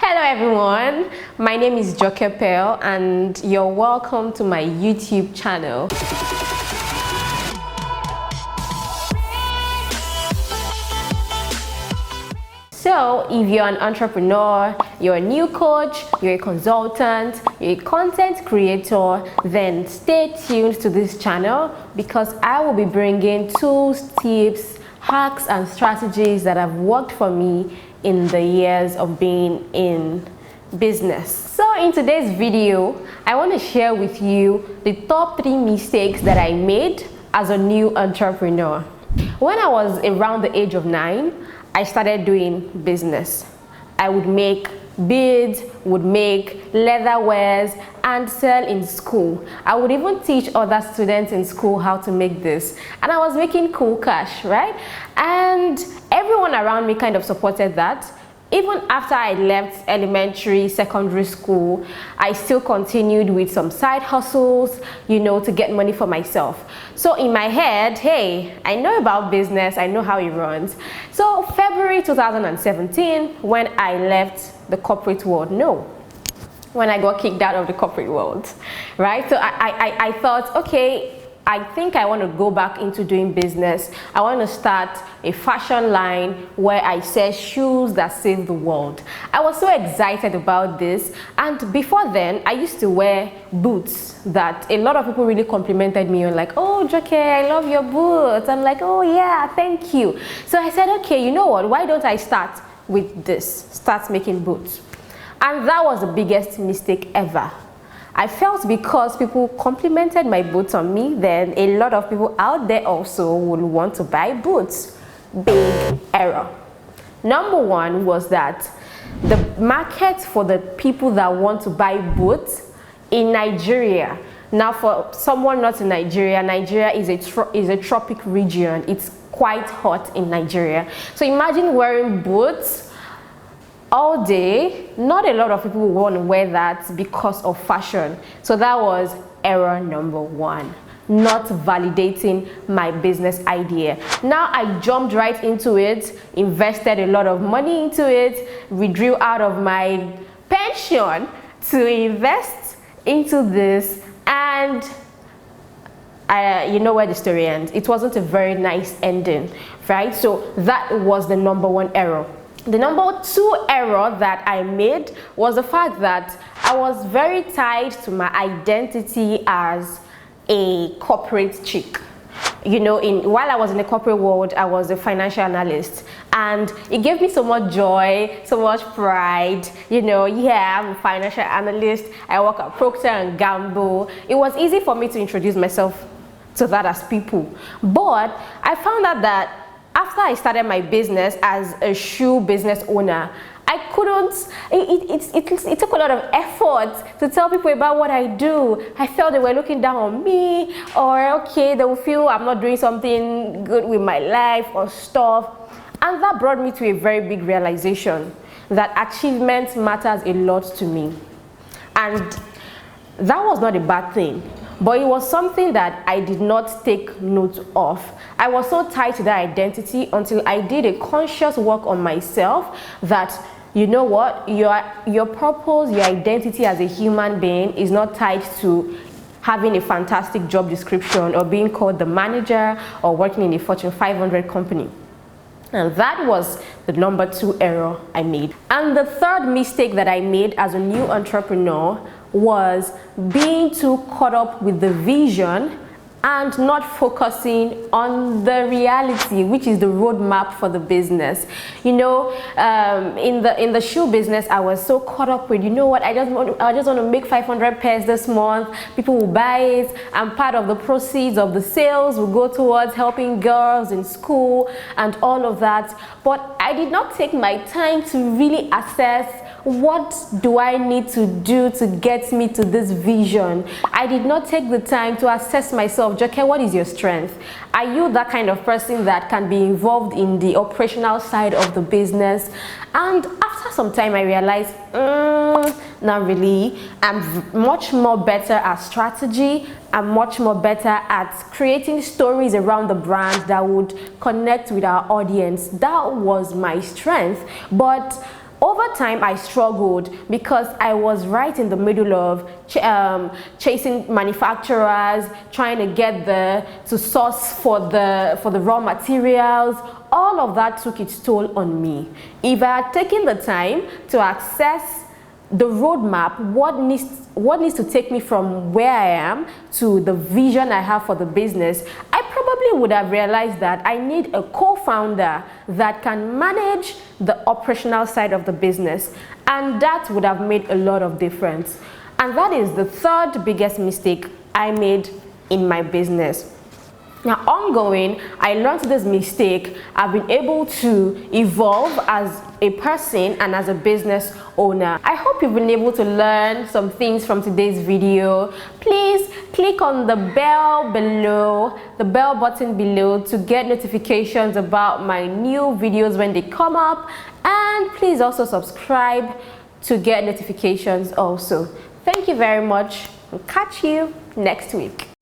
Hello everyone, my name is Joke Pearl and you're welcome to my YouTube channel. So if you're an entrepreneur, you're a new coach, you're a consultant, you're a content creator, then stay tuned to this channel because I will be bringing tools, tips, hacks and strategies that have worked for me in the years of being in business. So in today's video, I want to share with you the top 3 mistakes that I made as a new entrepreneur. When I was around the age of 9, I started doing business. I would make beads, would make leather wares and sell in school. I would even teach other students in school how to make this. And I was making cool cash, right? And everyone around me kind of supported that. Even after I left elementary, secondary school, I still continued with some side hustles, to get money for myself. So in my head, hey, I know about business, I know how it runs. So February 2017, when I left the corporate world, when I got kicked out of the corporate world, right? So I thought, okay, I think I want to go back into doing business. I want to start a fashion line where I sell shoes that save the world. I was so excited about this, and before then I used to wear boots that a lot of people really complimented me on, like, oh Joke, I love your boots. I'm like, oh yeah, thank you. So I said, okay, you know what, why don't I start with this, start making boots? And that was the biggest mistake ever. I felt because people complimented my boots on me, then a lot of people out there also would want to buy boots. Big error. Number one was that the market for the people that want to buy boots in Nigeria. Now for someone not in Nigeria, Nigeria is a tropic region. It's quite hot in Nigeria. So imagine wearing boots all day. Not a lot of people want to wear that because of fashion. So that was error number 1, not validating my business idea. Now I jumped right into it, invested a lot of money into it, withdrew out of my pension to invest into this, and you know where the story ends. It wasn't a very nice ending, right? So that was the number 1 error. The number 2 error that I made was the fact that I was very tied to my identity as a corporate chick. While I was in the corporate world, I was a financial analyst, and it gave me so much joy, so much pride. Yeah, I'm a financial analyst. I work at Procter and Gamble. It was easy for me to introduce myself to that as people. But I found out that after I started my business as a shoe business owner, I couldn't, it took a lot of effort to tell people about what I do. I felt they were looking down on me, or okay, they will feel I'm not doing something good with my life or stuff. And that brought me to a very big realization that achievement matters a lot to me. And that was not a bad thing, but it was something that I did not take note of. I was so tied to that identity until I did a conscious work on myself that, you know what, your purpose, your identity as a human being is not tied to having a fantastic job description or being called the manager or working in a Fortune 500 company. And that was the number 2 error I made. And the third mistake that I made as a new entrepreneur was being too caught up with the vision and not focusing on the reality, which is the roadmap for the business. In the shoe business, I was so caught up with, I just want to make 500 pairs this month. People will buy it, and part of the proceeds of the sales will go towards helping girls in school and all of that. But I did not take my time to really assess, what do I need to do to get me to this vision? I did not take the time to assess myself. Joke, what is your strength? Are you that kind of person that can be involved in the operational side of the business? And after some time I realized, not really. I'm much more better at strategy. I'm much more better at creating stories around the brand that would connect with our audience. That was my strength. But over time I struggled because I was right in the middle of chasing manufacturers, trying to get to source for the raw materials. All of that took its toll on me. If I had taken the time to access the roadmap, what needs to take me from where I am to the vision I have for the business, I probably would have realized that I need a co-founder that can manage the operational side of the business, and that would have made a lot of difference. And that is the third biggest mistake I made in my business. Now, ongoing, I learned this mistake. I've been able to evolve as a person and as a business owner. I hope you've been able to learn some things from today's video. Please click on the bell below, the bell button below, to get notifications about my new videos when they come up. And please also subscribe to get notifications also. Thank you very much. I'll catch you next week.